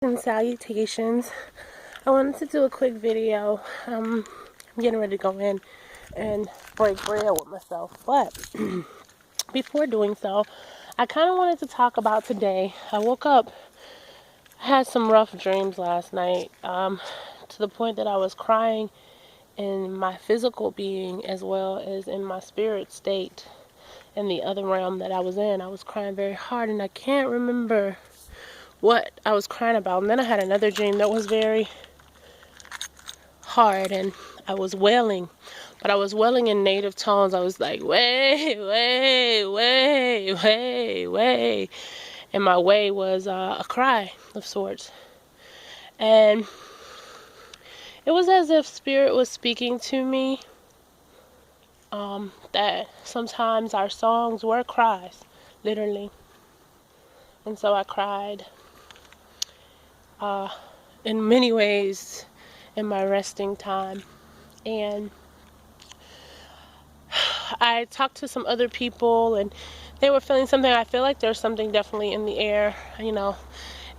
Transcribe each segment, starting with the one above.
And salutations. I wanted to do a quick video. I'm getting ready to go in and break bread with myself, but before doing so, I kind of wanted to talk about today. I woke up, had some rough dreams last night, to the point that I was crying in my physical being as well as in my spirit state. In the other realm that I was in, I was crying very hard, and I can't remember what I was crying about. And then I had another dream that was very hard, and I was wailing, but I was wailing in native tones. I was like, way, way, way, way, way. And my way was a cry of sorts. And it was as if Spirit was speaking to me, that sometimes our songs were cries, literally. And so I cried in many ways in my resting time. And I talked to some other people, and they were feeling something. I feel like there's something definitely in the air. You know,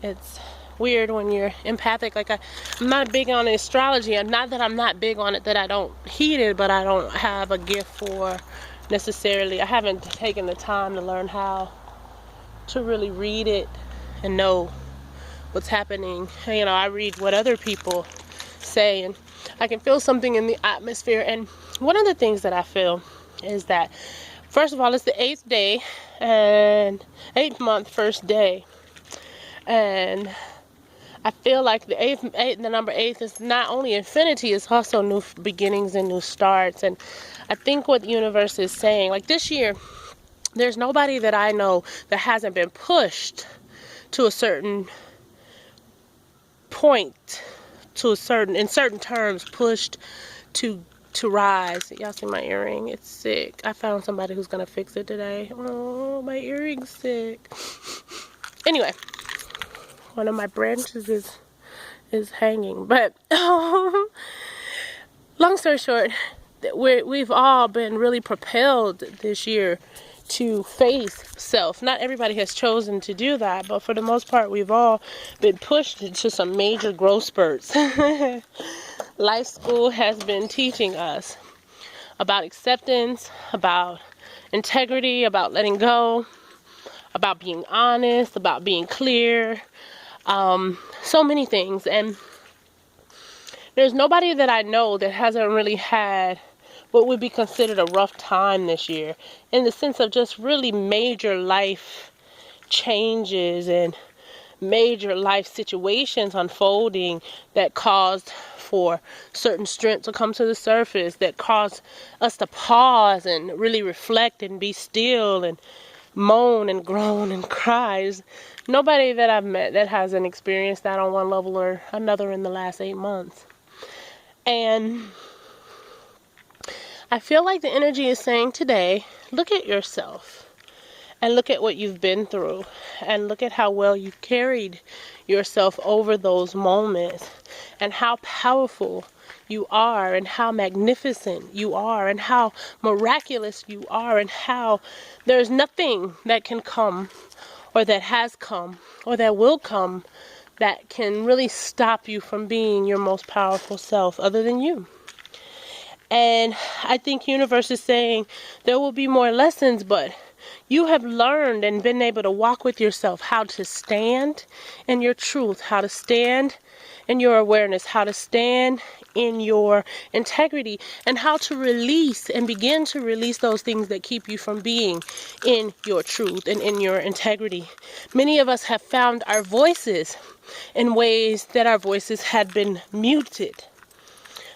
it's weird when you're empathic. Like, I'm not big on astrology. And not that I'm not big on it, that I don't heed it, but I don't have a gift for necessarily. I haven't taken the time to learn how to really read it and know what's happening. You know, I read what other people say, and I can feel something in the atmosphere. And one of the things that I feel is that, first of all, it's the 8th day and 8th month, first day, and I feel like the number 8 is not only infinity, it's also new beginnings and new starts. And I think what the universe is saying, like this year, there's nobody that I know that hasn't been pushed to a certain point, in certain terms, pushed to rise. Y'all see my earring? It's sick. I found somebody who's gonna fix it today. Oh, my earring's sick. Anyway, one of my branches is hanging. But long story short, we've all been really propelled this year to face self. Not everybody has chosen to do that, but for the most part, we've all been pushed into some major growth spurts. Life school has been teaching us about acceptance, about integrity, about letting go, about being honest, about being clear, so many things. And there's nobody that I know that hasn't really had what would be considered a rough time this year, in the sense of just really major life changes and major life situations unfolding that caused for certain strength to come to the surface, that caused us to pause and really reflect and be still and moan and groan and cry. There's nobody that I've met that hasn't experienced that on one level or another in the last 8 months. And I feel like the energy is saying today, look at yourself and look at what you've been through and look at how well you've carried yourself over those moments, and how powerful you are, and how magnificent you are, and how miraculous you are, and how there's nothing that can come or that has come or that will come that can really stop you from being your most powerful self other than you. And I think universe is saying there will be more lessons, but you have learned and been able to walk with yourself how to stand in your truth, how to stand in your awareness, how to stand in your integrity, and how to release and begin to release those things that keep you from being in your truth and in your integrity. Many of us have found our voices in ways that our voices had been muted.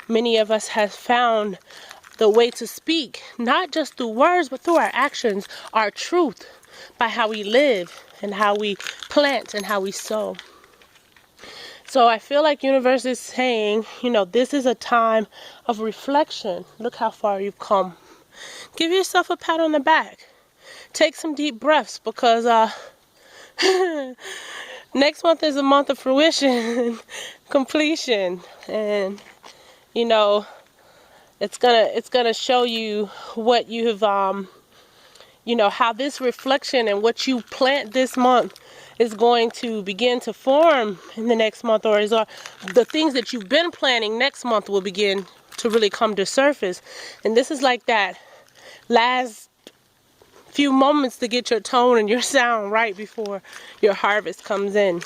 Many of us have found the way to speak, not just through words, but through our actions, our truth, by how we live and how we plant and how we sow. So I feel like universe is saying, you know, this is a time of reflection. Look how far you've come. Give yourself a pat on the back. Take some deep breaths, because next month is a month of fruition, completion, and you know, it's gonna show you what you have, you know, how this reflection and what you plant this month is going to begin to form in the next month, or the things that you've been planning next month will begin to really come to surface. And this is like that last few moments to get your tone and your sound right before your harvest comes in.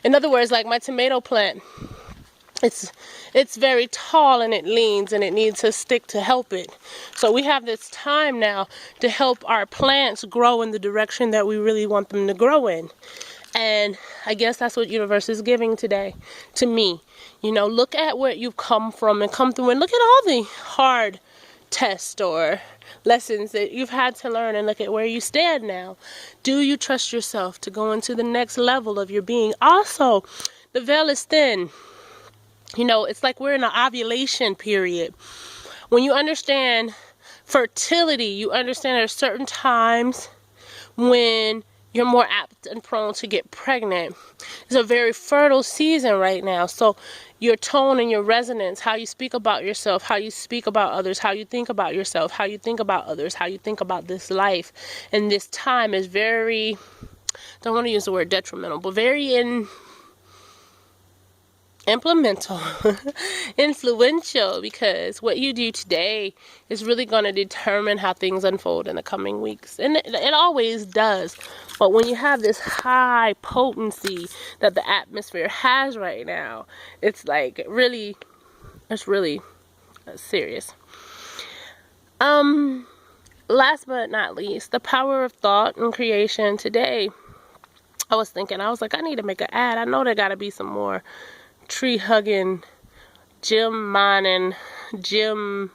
In other words, like my tomato plant, it's very tall and it leans and it needs a stick to help it. So we have this time now to help our plants grow in the direction that we really want them to grow in. And I guess that's what universe is giving today to me. You know, look at where you've come from and come through, and look at all the hard tests or lessons that you've had to learn, and look at where you stand now. Do you trust yourself to go into the next level of your being? Also, the veil is thin. You know, it's like we're in an ovulation period. When you understand fertility, you understand there's certain times when you're more apt and prone to get pregnant. It's a very fertile season right now. So your tone and your resonance, how you speak about yourself, how you speak about others, how you think about yourself, how you think about others, how you think about this life and this time is very, don't want to use the word detrimental, but very implemental, influential, because what you do today is really going to determine how things unfold in the coming weeks. And it always does. But when you have this high potency that the atmosphere has right now, it's like really, it's really serious. Last but not least, the power of thought and creation. Today, I was thinking, I was like, I need to make an ad. I know there got to be some more tree hugging, gem mining, gem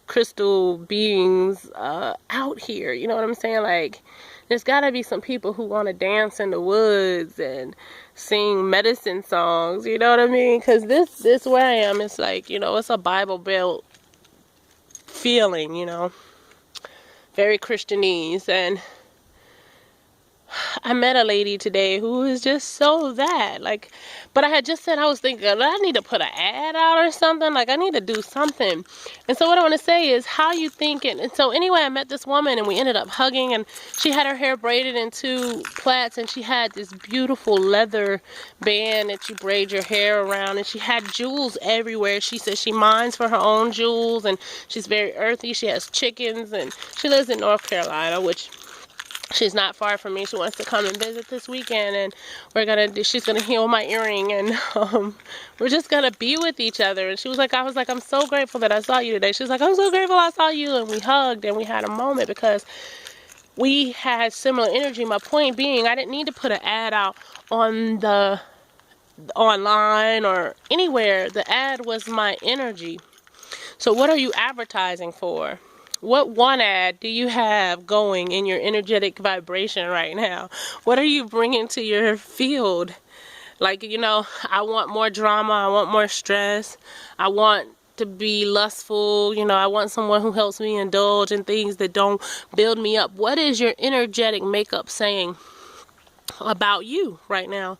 crystal beings out here. You know what I'm saying? Like, there's got to be some people who want to dance in the woods and sing medicine songs. You know what I mean? Because this where I am, it's like, you know, it's a Bible Belt feeling, you know, very Christianese. And I met a lady today who was just so that, like, but I had just said, I was thinking, I need to put an ad out or something. Like, I need to do something. And so what I want to say is, how you thinking? And so anyway, I met this woman and we ended up hugging, and she had her hair braided in 2 plaits, and she had this beautiful leather band that you braid your hair around, and she had jewels everywhere. She said she mines for her own jewels, and she's very earthy. She has chickens, and she lives in North Carolina, which she's not far from me. She wants to come and visit this weekend, and she's gonna heal my earring, and we're just gonna be with each other. And she was like, I was like, I'm so grateful that I saw you today. She was like, I'm so grateful I saw you, and we hugged and we had a moment because we had similar energy. My point being, I didn't need to put an ad out on the online or anywhere. The ad was my energy. So what are you advertising for? What one ad do you have going in your energetic vibration right now? What are you bringing to your field? Like, you know, I want more drama. I want more stress. I want to be lustful. You know, I want someone who helps me indulge in things that don't build me up. What is your energetic makeup saying about you right now?